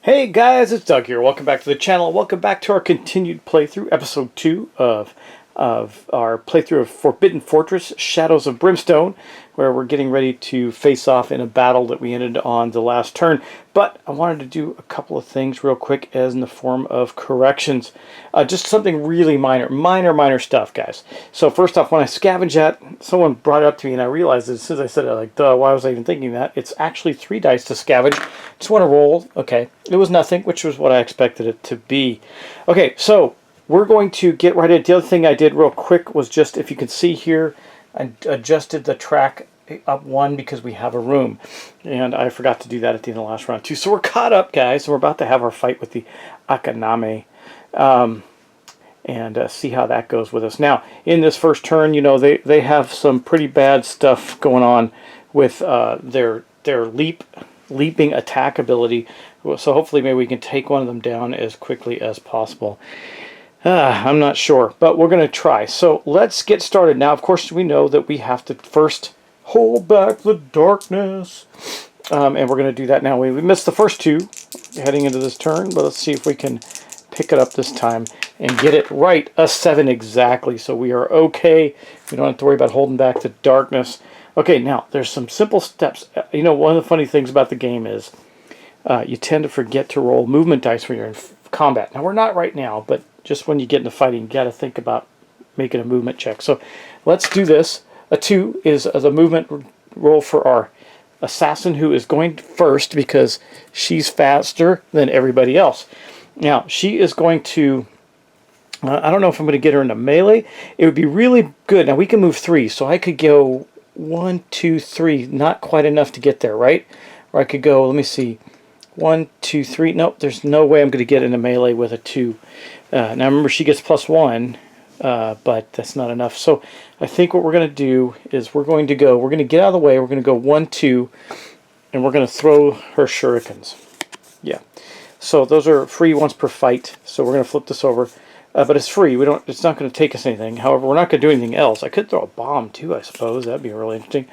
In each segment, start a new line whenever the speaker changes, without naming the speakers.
Hey guys, it's Doug here. Welcome back to the channel. Welcome back to our continued playthrough, episode 2 of our playthrough of Forbidden Fortress, Shadows of Brimstone, where we're getting ready to face off in a battle that we ended on the last turn. But I wanted to do a couple of things real quick as in the form of corrections. Just something really minor stuff, guys. So first off, when I scavenge that, someone brought it up to me and I realized as soon as I said it, like, duh, why was I even thinking that? It's actually 3 dice to scavenge. Just want to roll. Okay, it was nothing, which was what I expected it to be. Okay, so we're going to get right at the other thing I did real quick was just, if you can see here, I adjusted the track up 1 because we have a room. And I forgot to do that at the end of the last round too. So we're caught up, guys. We're about to have our fight with the Akaname. And see how that goes with us. Now, in this first turn, you know, they have some pretty bad stuff going on with their leaping attack ability. So hopefully maybe we can take one of them down as quickly as possible. I'm not sure, but we're going to try. So let's get started. Now, of course, we know that we have to first hold back the darkness. And we're going to do that now. We missed the first 2 heading into this turn, but let's see if we can pick it up this time and get it right. A 7 exactly, so we are okay. We don't have to worry about holding back the darkness. Okay, now, there's some simple steps. You know, one of the funny things about the game is you tend to forget to roll movement dice when you're in combat. Now, we're not right now, but just when you get into fighting, you got to think about making a movement check. So let's do this. A 2 is the movement roll for our assassin, who is going first because she's faster than everybody else. Now, she is going to... I don't know if I'm going to get her into melee. It would be really good. Now, we can move 3, so I could go 1, 2, 3. Not quite enough to get there, right? Or I could go, let me see, 1, 2, 3. Nope, there's no way I'm going to get into melee with a 2. Now, remember, she gets +1, but that's not enough. So I think what we're going to do is we're going to get out of the way. We're going to go 1, 2, and we're going to throw her shurikens. Yeah. So those are free once per fight. So we're going to flip this over. But it's free. It's not going to take us anything. However, we're not going to do anything else. I could throw a bomb too, I suppose. That'd be really interesting.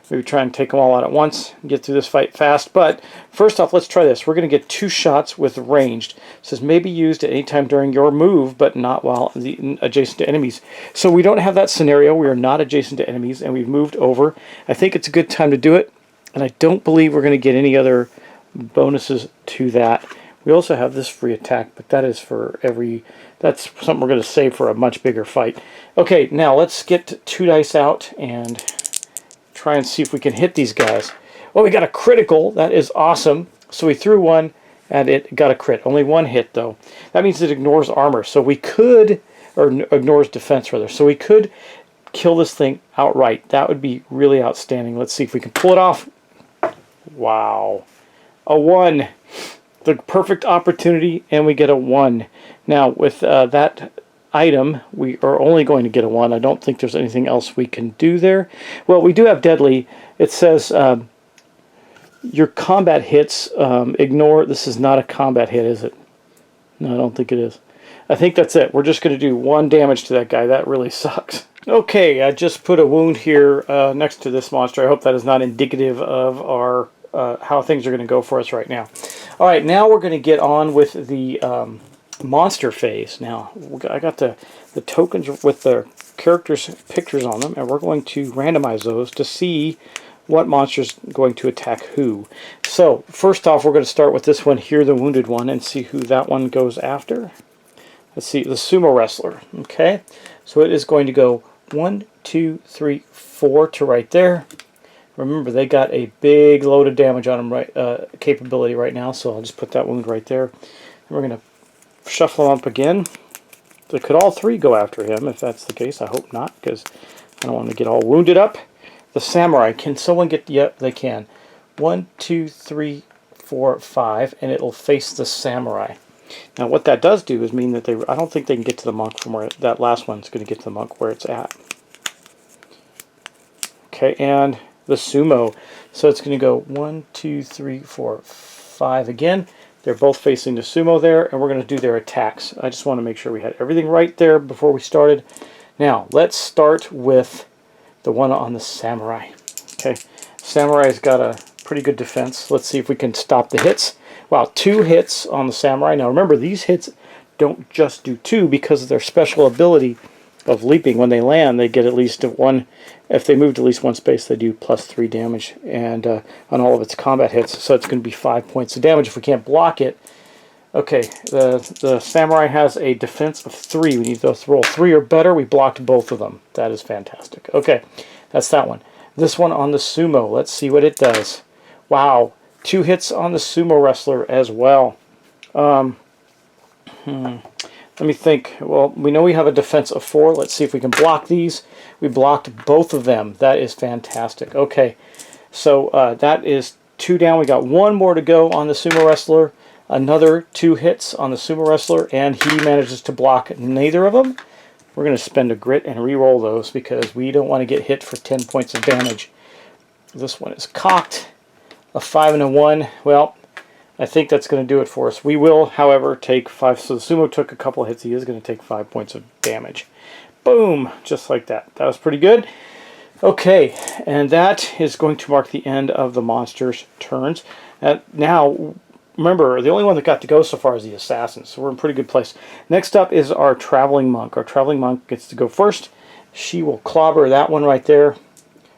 Maybe try and take them all out at once and get through this fight fast. But first off, let's try this. We're going to get 2 shots with ranged. It says maybe used at any time during your move, but not while adjacent to enemies. So we don't have that scenario. We are not adjacent to enemies, and we've moved over. I think it's a good time to do it, and I don't believe we're going to get any other bonuses to that. We also have this free attack, but that is for every... That's something we're going to save for a much bigger fight. Okay, now let's get 2 dice out and try and see if we can hit these guys. Well, we got a critical. That is awesome. So we threw 1, and it got a crit. Only 1 hit, though. That means it ignores armor. So we could... Or ignores defense, rather. So we could kill this thing outright. That would be really outstanding. Let's see if we can pull it off. Wow. A 1. The perfect opportunity, and we get a 1. Now, with that item, we are only going to get a 1. I don't think there's anything else we can do there. Well, we do have deadly. It says your combat hits, ignore. This is not a combat hit, is it? No, I don't think it is. I think that's it. We're just going to do 1 damage to that guy. That really sucks. Okay, I just put a wound here next to this monster. I hope that is not indicative of our how things are going to go for us right now. All right, now we're going to get on with the monster phase. Now, I got the tokens with the characters' pictures on them, and we're going to randomize those to see what monster's going to attack who. So, first off, we're going to start with this one here, the wounded one, and see who that one goes after. Let's see, the sumo wrestler. Okay, so it is going to go 1, 2, 3, 4 to right there. Remember, they got a big load of damage on them capability right now, so I'll just put that wound right there. And we're going to shuffle them up again. So could all 3 go after him, if that's the case? I hope not, because I don't want to get all wounded up. The samurai, can someone get... Yep, they can. 1, 2, 3, 4, 5, and it'll face the samurai. Now, what that does do is mean that I don't think they can get to the monk from where... That last one's going to get to the monk where it's at. Okay, and... the sumo. So it's going to go 1, 2, 3, 4, 5 again. They're both facing the sumo there, and we're going to do their attacks. I just want to make sure we had everything right there before we started. Now, let's start with the one on the samurai. Okay, samurai's got a pretty good defense. Let's see if we can stop the hits. Wow, 2 hits on the samurai. Now remember, these hits don't just do 2 because of their special ability of leaping. When they land, they get at least 1. If they moved at least 1 space, they do +3 damage, and on all of its combat hits. So it's going to be 5 points of damage if we can't block it. Okay, the samurai has a defense of 3. We need to roll 3 or better. We blocked both of them. That is fantastic. Okay, that's that one. This one on the sumo. Let's see what it does. Wow, 2 hits on the sumo wrestler as well. Let me think. Well, we know we have a defense of 4. Let's see if we can block these. We blocked both of them. That is fantastic. Okay, so that is 2 down. We got 1 more to go on the sumo wrestler. Another 2 hits on the sumo wrestler, and he manages to block neither of them. We're going to spend a grit and re-roll those because we don't want to get hit for 10 points of damage. This one is cocked. A 5 and a 1. Well, I think that's going to do it for us. We will, however, take 5. So the sumo took a couple hits. He is going to take 5 points of damage. Boom! Just like that. That was pretty good. Okay, and that is going to mark the end of the monster's turns. Now, remember, the only one that got to go so far is the assassin, so we're in a pretty good place. Next up is our traveling monk. Our traveling monk gets to go first. She will clobber that one right there.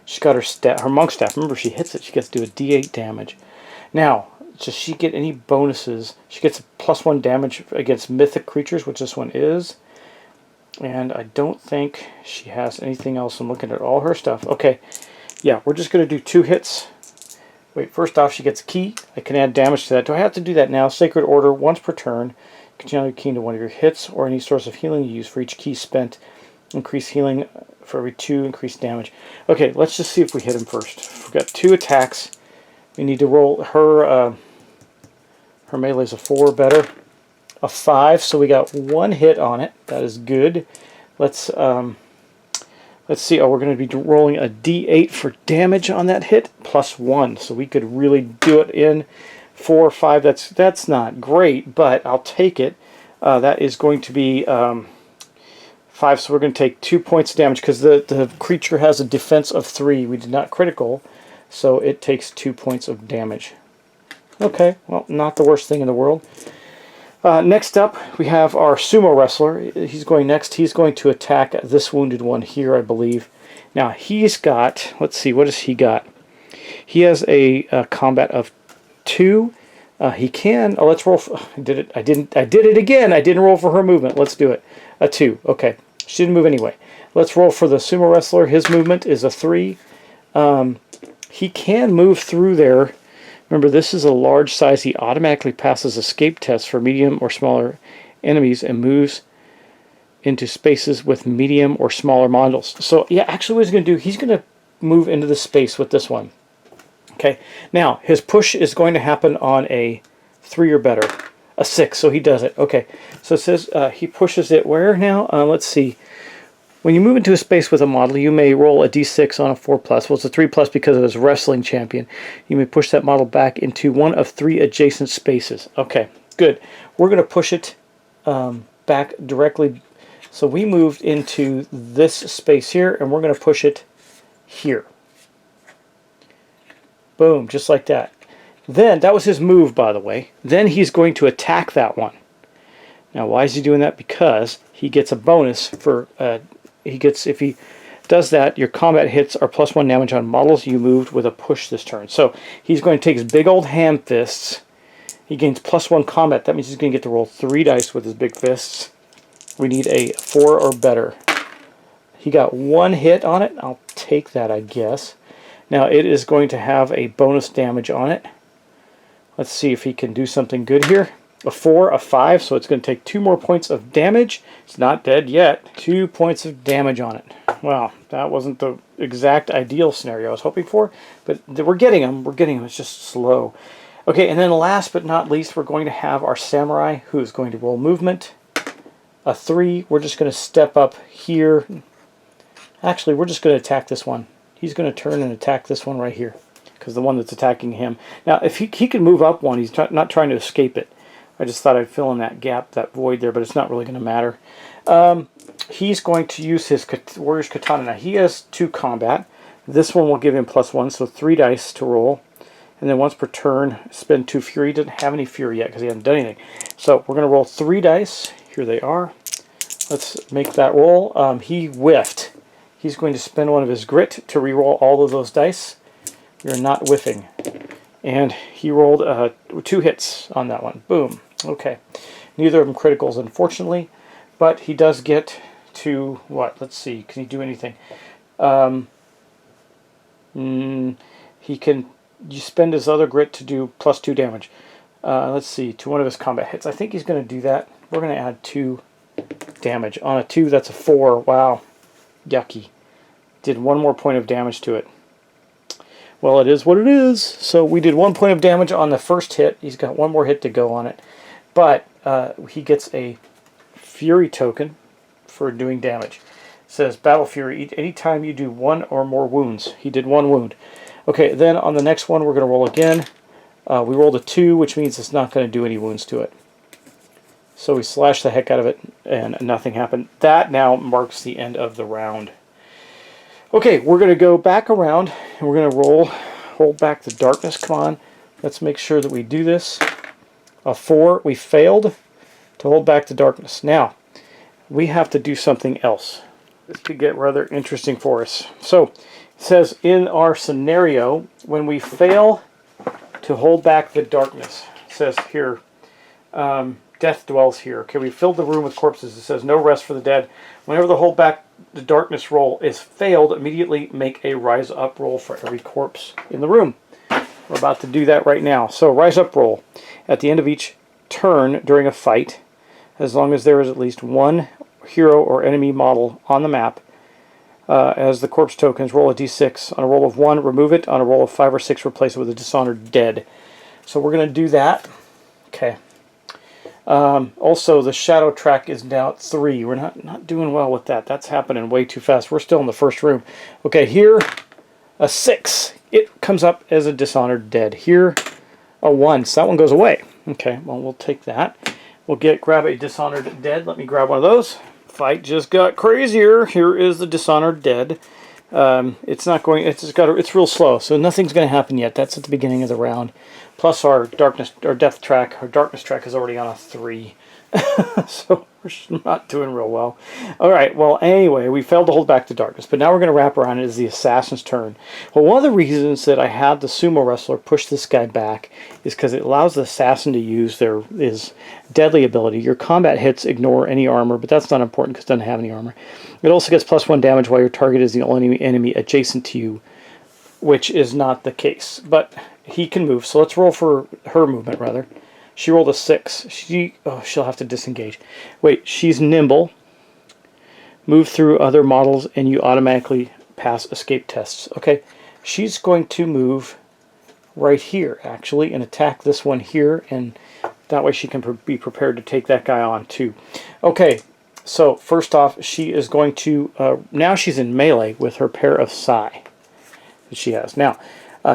She's got her monk staff. Remember, she hits it, she gets to do a D8 damage. Now, does she get any bonuses? She gets a +1 damage against mythic creatures, which this one is. And I don't think she has anything else. I'm looking at all her stuff. Okay, yeah, we're just going to do 2 hits. Wait, first off, she gets a key. I can add damage to that. Do I have to do that now? Sacred Order, once per turn. Continue key to one of your hits or any source of healing you use. For each key spent, increase healing. For every 2, increase damage. Okay, let's just see if we hit him first. We've got 2 attacks. We need to roll her. Her melee's a 4 better. A 5, so we got 1 hit on it. That is good. Let's see. Oh, we're going to be rolling a D8 for damage on that hit, +1. So we could really do it in 4 or 5. That's not great, but I'll take it. That is going to be 5. So we're going to take 2 points of damage because the creature has a defense of 3. We did not critical, so it takes 2 points of damage. Okay, well, not the worst thing in the world. Next up, we have our sumo wrestler. He's going next. He's going to attack this wounded one here, I believe. Now, he's got, let's see, what has he got? He has a combat of 2. He can, let's roll, I did it again. I didn't roll for her movement. Let's do it. A 2, okay. She didn't move anyway. Let's roll for the sumo wrestler. His movement is a 3. He can move through there. Remember, this is a large size. He automatically passes escape tests for medium or smaller enemies and moves into spaces with medium or smaller models. So, yeah, actually what he's going to do, he's going to move into the space with this one. Okay, now, his push is going to happen on a 3 or better. A 6, so he does it. Okay, so it says he pushes it where now? Let's see. When you move into a space with a model, you may roll a d6 on a 4+. Well, it's a 3+ because of his wrestling champion. You may push that model back into one of 3 adjacent spaces. Okay, good. We're going to push it back directly. So we moved into this space here, and we're going to push it here. Boom, just like that. Then, that was his move, by the way. Then he's going to attack that one. Now, why is he doing that? Because he gets a bonus for... if he does that, your combat hits are +1 damage on models you moved with a push this turn. So he's going to take his big old hand fists. He gains +1 combat. That means he's going to get to roll 3 dice with his big fists. We need a 4 or better. He got 1 hit on it. I'll take that, I guess. Now it is going to have a bonus damage on it. Let's see if he can do something good here. A 4, a 5, so it's going to take 2 more points of damage. It's not dead yet. 2 points of damage on it. Wow, that wasn't the exact ideal scenario I was hoping for, but we're getting them. We're getting them. It's just slow. Okay, and then last but not least, we're going to have our samurai, who is going to roll movement. A 3. We're just going to step up here. Actually, we're just going to attack this one. He's going to turn and attack this one right here, because the one that's attacking him. Now, if he can move up one, he's not trying to escape it. I just thought I'd fill in that gap, that void there, but it's not really going to matter. He's going to use his Warrior's Katana. Now, he has 2 combat. This one will give him +1, so 3 dice to roll. And then once per turn, spend 2 fury. He doesn't have any fury yet because he hasn't done anything. So we're going to roll 3 dice. Here they are. Let's make that roll. He whiffed. He's going to spend one of his grit to re-roll all of those dice. You're not whiffing. And he rolled 2 hits on that one. Boom. Okay. Neither of them criticals, unfortunately. But he does get to, what? Let's see. Can he do anything? He can spend his other grit to do +2 damage. Let's see. To one of his combat hits. I think he's going to do that. We're going to add 2 damage. On a 2, that's a 4. Wow. Yucky. Did 1 more point of damage to it. Well, it is what it is. So we did 1 point of damage on the first hit. He's got 1 more hit to go on it. But he gets a Fury token for doing damage. It says Battle Fury. Anytime you do 1 or more wounds. He did 1 wound. Okay, then on the next one, we're going to roll again. We rolled a 2, which means it's not going to do any wounds to it. So we slashed the heck out of it, and nothing happened. That now marks the end of the round. Okay, we're going to go back around, and we're going to hold back the darkness. Come on, let's make sure that we do this. A 4, we failed to hold back the darkness. Now, we have to do something else. This could get rather interesting for us. So, it says in our scenario, when we fail to hold back the darkness, it says here, death dwells here. Okay, we filled the room with corpses. It says no rest for the dead. Whenever the hold back the darkness roll is failed, immediately make a rise up roll for every corpse in the room. We're about to do that right now. So rise up roll at the end of each turn during a fight, as long as there is at least 1 hero or enemy model on the map. As the corpse tokens, roll a d6. On a roll of 1, remove it. On a roll of 5 or 6, replace it with a dishonored dead. So we're going to do that. Okay. Also, the shadow track is now at 3. We're not doing well with that. That's happening way too fast. We're still in the first room. Okay, here, a 6. It comes up as a dishonored dead. Here, a 1. So that one goes away. Okay, well, we'll take that. We'll grab a dishonored dead. Let me grab one of those. Fight just got crazier. Here is the dishonored dead. It's not going. It's real slow, so nothing's going to happen yet. That's at the beginning of the round. Plus, our darkness track is already on a 3, so we're not doing real well. All right. Well, anyway, we failed to hold back the darkness, but now we're going to wrap around it as the assassin's turn. Well, one of the reasons that I had the sumo wrestler push this guy back is because it allows the assassin to use his deadly ability. Your combat hits ignore any armor, but that's not important because it doesn't have any armor. It also gets +1 damage while your target is the only enemy adjacent to you, which is not the case. But he can move, so let's roll for her movement, rather. She rolled a 6. She'll have to disengage. Wait, she's nimble. Move through other models, and you automatically pass escape tests. Okay, she's going to move right here, actually, and attack this one here, and that way she can be prepared to take that guy on, too. Okay, so first off, she is going to... now she's in melee with her pair of sai that she has. Now,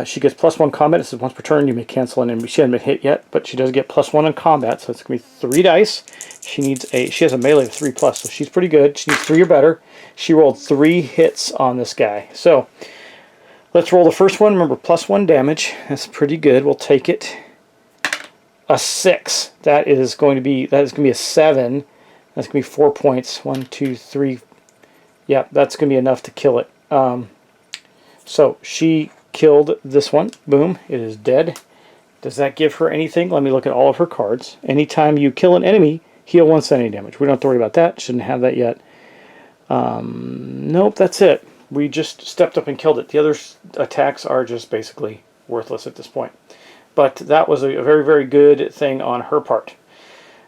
she gets +1 combat. This is once per turn. You may cancel an enemy. She hasn't been hit yet, but she does get +1 in combat, so it's going to be 3 dice. She has a melee of 3+, so she's pretty good. She needs 3 or better. She rolled 3 hits on this guy. So let's roll the first one. Remember, +1 damage. That's pretty good. We'll take it. A 6. That is going to be a 7. That's going to be 4 points. 1, 2, 3. Yeah, that's going to be enough to kill it. So she killed this one. Boom. It is dead. Does that give her anything? Let me look at all of her cards. Anytime you kill an enemy, heal 1 sanity damage. We don't have to worry about that. Shouldn't have that yet. Nope, that's it. We just stepped up and killed it. The other attacks are just basically worthless at this point. But that was a very, very good thing on her part.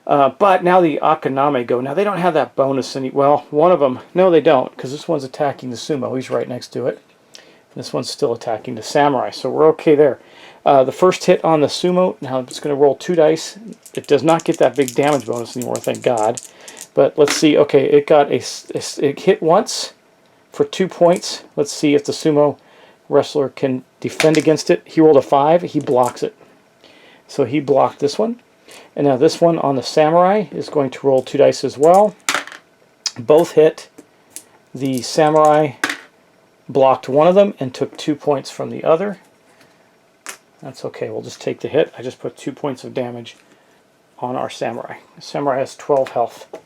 But now the Akaname go. Now they don't have that bonus well, one of them. No, they don't, because this one's attacking the sumo. He's right next to it. This one's still attacking the samurai, so we're okay there. The first hit on the sumo, now it's going to roll 2 dice. It does not get that big damage bonus anymore, thank God. But let's see. Okay, it hit once for 2 points. Let's see if the sumo wrestler can defend against it. He rolled a 5. He blocks it. So he blocked this one. And now this one on the samurai is going to roll 2 dice as well. Both hit. The samurai blocked one of them and took 2 points from the other. That's okay. We'll just take the hit. I just put 2 points of damage on our samurai. The samurai has 12 health.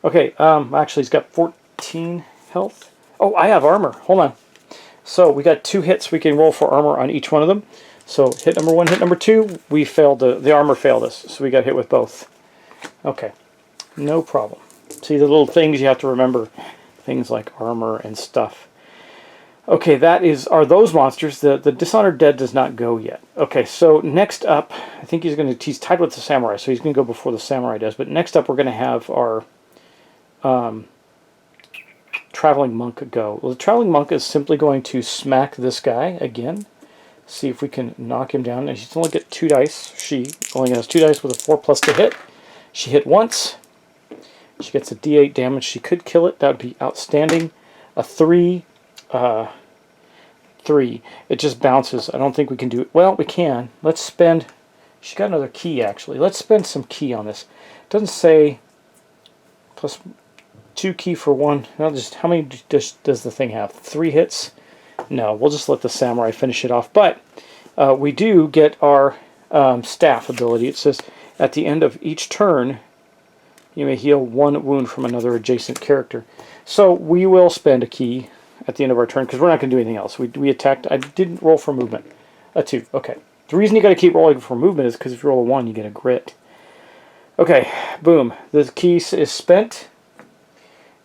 Okay, actually he's got 14 health. Oh, I have armor. Hold on. So we got 2 hits. We can roll for armor on each one of them. So hit number 1, hit number 2. We failed. The armor failed us, so we got hit with both. Okay, no problem. See the little things you have to remember. Things like armor and stuff. Okay, are those monsters. The Dishonored Dead does not go yet. Okay, so next up, I think he's tied with the samurai, so he's going to go before the samurai does. But next up, we're going to have our traveling monk go. Well, the traveling monk is simply going to smack this guy again. See if we can knock him down. And she's only got 2 dice. She only has 2 dice with a 4+ to hit. She hit once. She gets a D8 damage. She could kill it. That would be outstanding. A 3. 3. It just bounces. I don't think we can do it. Well, we can. Let's spend... She got another key, actually. Let's spend some key on this. It doesn't say plus 2 key for 1. Well, just how many does the thing have? 3 hits? No, we'll just let the samurai finish it off. But we do get our staff ability. It says at the end of each turn, you may heal 1 wound from another adjacent character. So we will spend a key at the end of our turn because we're not going to do anything else. We attacked. I didn't roll for movement. A 2. Okay. The reason you got to keep rolling for movement is because if you roll a 1, you get a grit. Okay. Boom. The key is spent.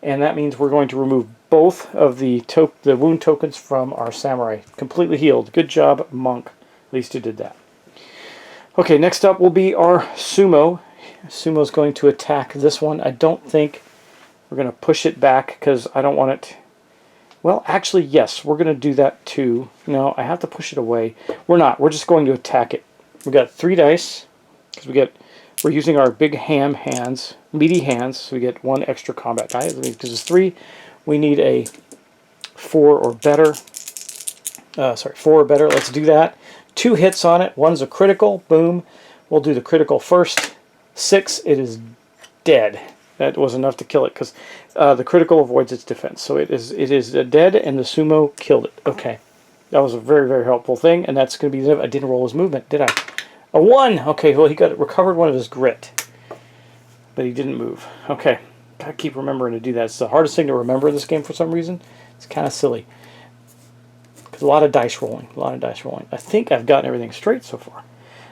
And that means we're going to remove both of the wound tokens from our samurai. Completely healed. Good job, monk. At least you did that. Okay, next up will be our sumo. Sumo's going to attack this one. I don't think we're going to push it back because I don't want it... Well, actually, yes, we're going to do that too. No, I have to push it away. We're not. We're just going to attack it. We got 3 dice because we're using our big hands, meaty hands, so we get 1 extra combat die. Because it's 3, we need a 4 or better. 4 or better. Let's do that. 2 hits on it. 1's a critical. Boom. We'll do the critical first. 6. It is dead. That was enough to kill it because the critical avoids its defense. So it is dead, and the sumo killed it. Okay, that was a very, very helpful thing, and that's going to be. I didn't roll his movement, did I? A 1. Okay, well he recovered 1 of his grit, but he didn't move. Okay, gotta keep remembering to do that. It's the hardest thing to remember in this game for some reason. It's kind of silly because a lot of dice rolling. I think I've gotten everything straight so far.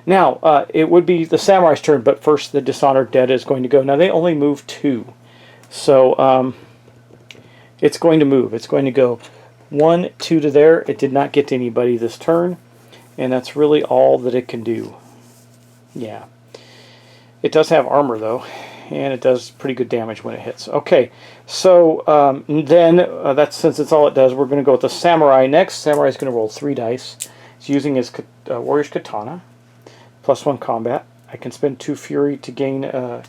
Now, it would be the samurai's turn, but first the Dishonored Dead is going to go. Now, they only move 2. So, it's going to move. It's going to go 1, 2 to there. It did not get to anybody this turn, and that's really all that it can do. Yeah. It does have armor, though, and it does pretty good damage when it hits. Okay, so then, since it's all it does, we're going to go with the samurai next. Samurai's going to roll 3 dice. He's using his warrior's katana. +1 combat. I can spend 2 fury to gain a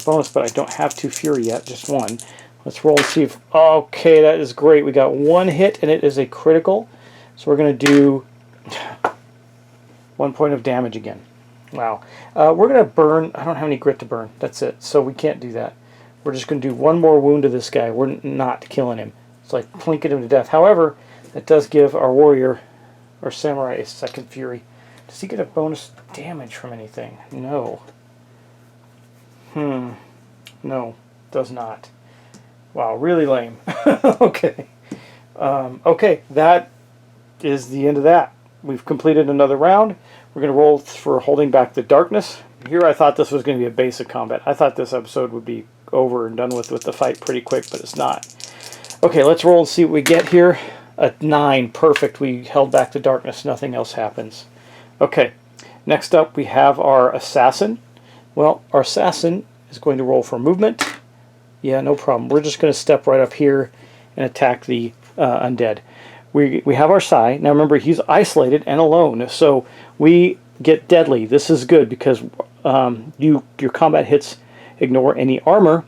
bonus, but I don't have 2 fury yet, just 1. Let's roll and see if... Okay, that is great. We got 1 hit, and it is a critical. So we're going to do 1 point of damage again. Wow. We're going to burn... I don't have any grit to burn. That's it. So we can't do that. We're just going to do 1 more wound to this guy. We're not killing him. It's like plinking him to death. However, that does give our warrior, or samurai, a 2nd fury. Does he get a bonus damage from anything? No. No, does not. Wow, really lame. Okay. Okay, that is the end of that. We've completed another round. We're going to roll for holding back the darkness. Here I thought this was going to be a basic combat. I thought this episode would be over and done with the fight pretty quick, but it's not. Okay, let's roll and see what we get here. A 9, perfect. We held back the darkness. Nothing else happens. Okay, next up we have our assassin. Well, our assassin is going to roll for movement. Yeah, no problem. We're just going to step right up here and attack the undead. We have our Sai. Now remember, he's isolated and alone, so we get deadly. This is good because your combat hits ignore any armor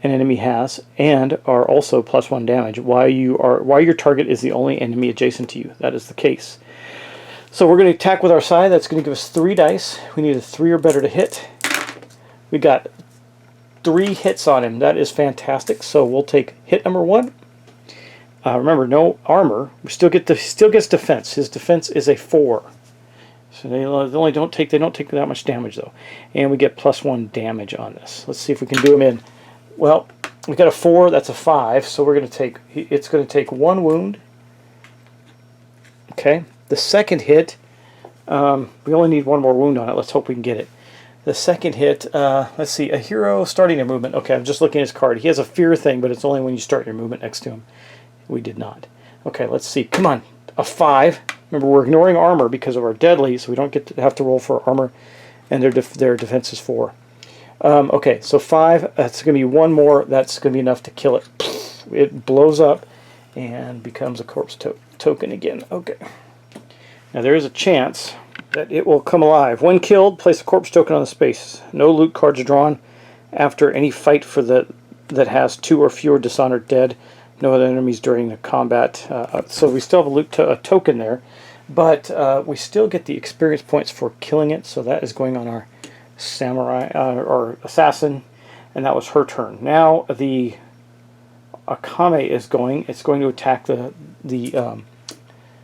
an enemy has and are also +1 damage while your target is the only enemy adjacent to you. That is the case. So we're going to attack with our Sai. That's going to give us 3 dice. We need a 3 or better to hit. We got 3 hits on him. That is fantastic. So we'll take hit number 1. Remember, no armor. We still gets defense. His defense is a 4. So they don't take that much damage though, and we get +1 damage on this. Let's see if we can do him in. Well, we got a 4. That's a 5. So we're going to take. It's going to take 1 wound. Okay. The second hit. We only need 1 more wound on it. Let's hope we can get it. The second hit, let's see, a hero starting a movement. Okay, I'm just looking at his card. He has a fear thing, but it's only when you start your movement next to him. We did not. Okay, let's see. Come on, a 5. Remember, we're ignoring armor because of our deadly, so we don't have to roll for armor, and their defense is 4. Okay, so 5, that's going to be 1 more. That's going to be enough to kill it. It blows up and becomes a corpse token again. Okay. Now, there is a chance that it will come alive. When killed, place a corpse token on the space. No loot cards are drawn after any fight that has 2 or fewer dishonored dead. No other enemies during the combat. So we still have a token there, but we still get the experience points for killing it. So that is going on our samurai or assassin, and that was her turn. Now the Akame is going. It's going to attack the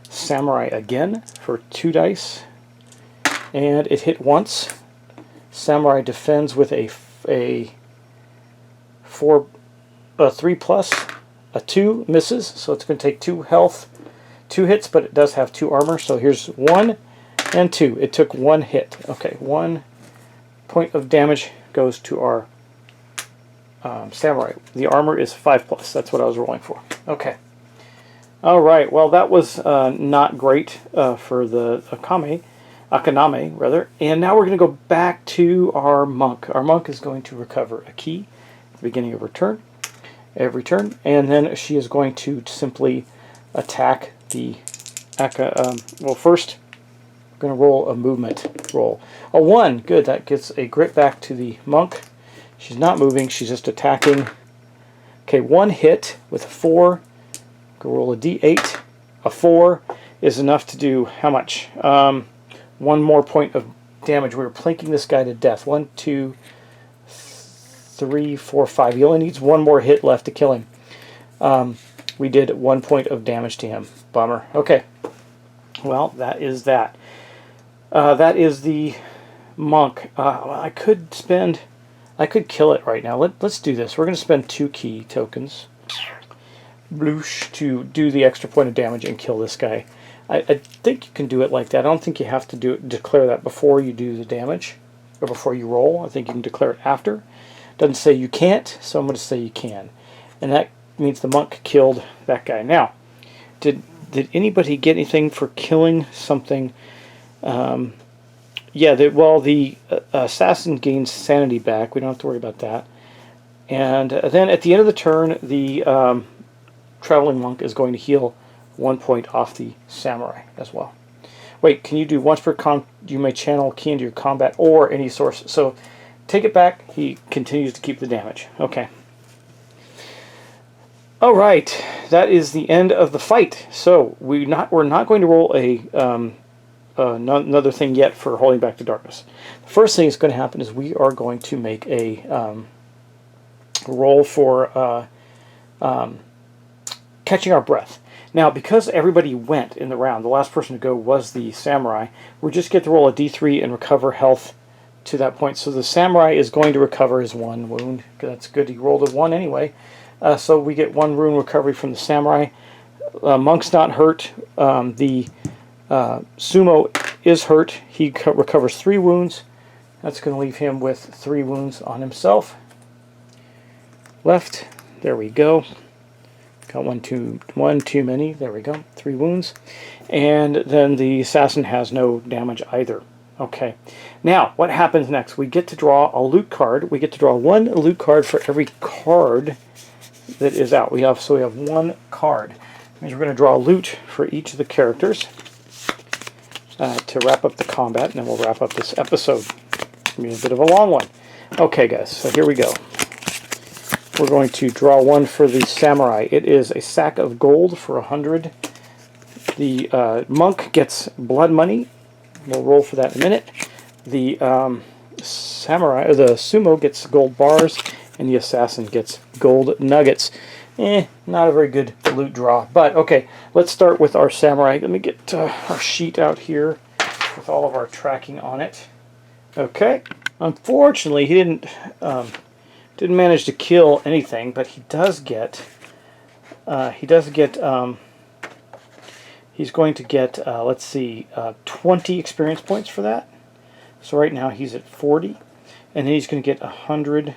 samurai again for 2 dice. And it hit once. Samurai defends with a 3 plus, a 2 misses, so it's going to take 2 health, 2 hits, but it does have 2 armor. So here's 1 and 2. It took 1 hit. Okay, 1 point of damage goes to our samurai. The armor is 5 plus. That's what I was rolling for. Okay. All right. Well, that was not great for the Akaname, rather. And now we're going to go back to our monk. Our monk is going to recover a key at the beginning of her turn, every turn, and then she is going to simply attack the well, first, we're going to roll a movement roll. A 1, good. That gets a grit back to the monk. She's not moving. She's just attacking. Okay, 1 hit with a 4. Go roll a d8. A 4 is enough to do how much? 1 more point of damage. We were planking this guy to death. 1, 2, 3, 4, 5. He only needs 1 more hit left to kill him. We did 1 point of damage to him. Bummer. Okay. Well, that is that. That is the monk. I could kill it right now. Let's do this. We're going to spend 2 key tokens. Bloosh, to do the extra point of damage and kill this guy. I think you can do it like that. I don't think you have to declare that before you do the damage, or before you roll. I think you can declare it after. Doesn't say you can't, so I'm going to say you can. And that means the monk killed that guy. Now, did anybody get anything for killing something? Yeah, the assassin gains sanity back. We don't have to worry about that. And then at the end of the turn, the traveling monk is going to heal 1 point off the samurai as well. Wait, can you do once per you may channel key into your combat or any source. So take it back. He continues to keep the damage. Okay. All right, that is the end of the fight. So we're not going to roll another thing yet for holding back the darkness. The first thing that's going to happen is we are going to make a roll for catching our breath. Now, because everybody went in the round, the last person to go was the samurai, we just get to roll a d3 and recover health to that point. So the samurai is going to recover his 1 wound. That's good. He rolled a 1 anyway. So we get 1 wound recovery from the samurai. Monk's not hurt. The sumo is hurt. He recovers 3 wounds. That's going to leave him with 3 wounds on himself. Left. There we go. Got one too many. There we go. 3 wounds. And then the assassin has no damage either. Okay. Now, what happens next? We get to draw a loot card. We get to draw 1 loot card for every card that is out. We have 1 card. That means we're going to draw loot for each of the characters to wrap up the combat, and then we'll wrap up this episode. It's going to be a bit of a long one. Okay, guys. So here we go. We're going to draw 1 for the samurai. It is a sack of gold for 100. The monk gets blood money. We'll roll for that in a minute. The samurai, or the sumo, gets gold bars, and the assassin gets gold nuggets. Not a very good loot draw. But okay, let's start with our samurai. Let me get our sheet out here with all of our tracking on it. Okay. Unfortunately, he didn't manage to kill anything, but he does get. He's going to get. Let's see, 20 experience points for that. So right now he's at 40, and then he's going to get $100.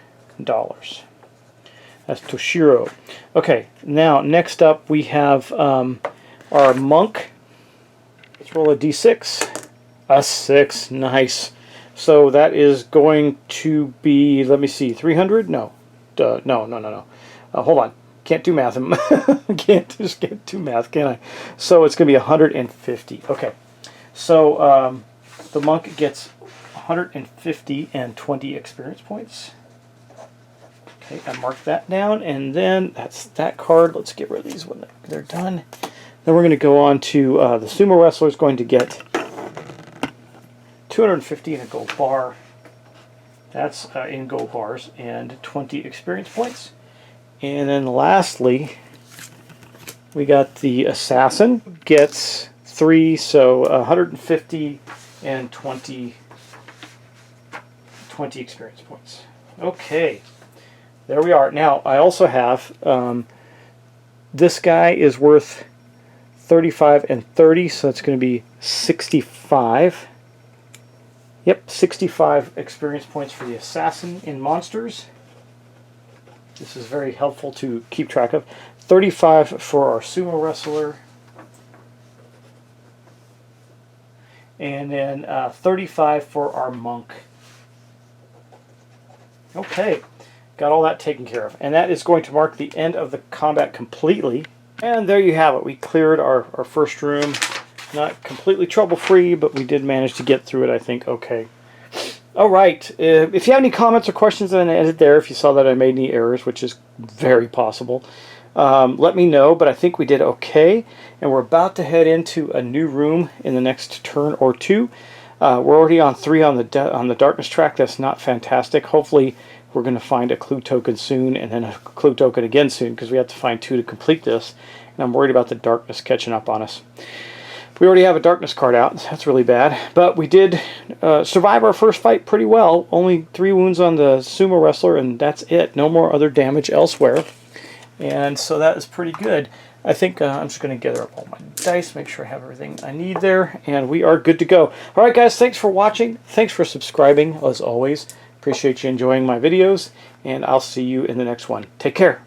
That's Toshiro. Okay, now next up we have our monk. Let's roll a d6. A 6, nice. So that is going to be, let me see, 300? No. No. Hold on. Can't do math. Can't do math, can I? So it's going to be 150. Okay. So the monk gets 150 and 20 experience points. Okay, I marked that down, and then that's that card. Let's get rid of these when they're done. Then we're going to go on to the sumo wrestler is going to get 250 in a gold bar. That's in gold bars, and 20 experience points. And then lastly, we got the assassin gets 3, so 150 and 20 experience points. Okay. There we are. Now, I also have, this guy is worth 35 and 30, so it's going to be 65. Yep, 65 experience points for the assassin in monsters. This is very helpful to keep track of. 35 for our sumo wrestler. And then 35 for our monk. Okay. Got all that taken care of. And that is going to mark the end of the combat completely. And there you have it. We cleared our first room. Not completely trouble-free, but we did manage to get through it, I think, okay. Alright, if you have any comments or questions on the edit there, if you saw that I made any errors, which is very possible, let me know, but I think we did okay. And we're about to head into a new room in the next turn or two. We're already on 3 on the darkness track. That's not fantastic. Hopefully we're going to find a clue token soon, and then a clue token again soon, because we have to find 2 to complete this. And I'm worried about the darkness catching up on us. We already have a darkness card out. That's really bad. But we did survive our first fight pretty well. Only 3 wounds on the sumo wrestler, and that's it. No more other damage elsewhere. And so that is pretty good. I think I'm just going to gather up all my dice, make sure I have everything I need there, and we are good to go. Alright guys, thanks for watching. Thanks for subscribing, as always. Appreciate you enjoying my videos, and I'll see you in the next one. Take care.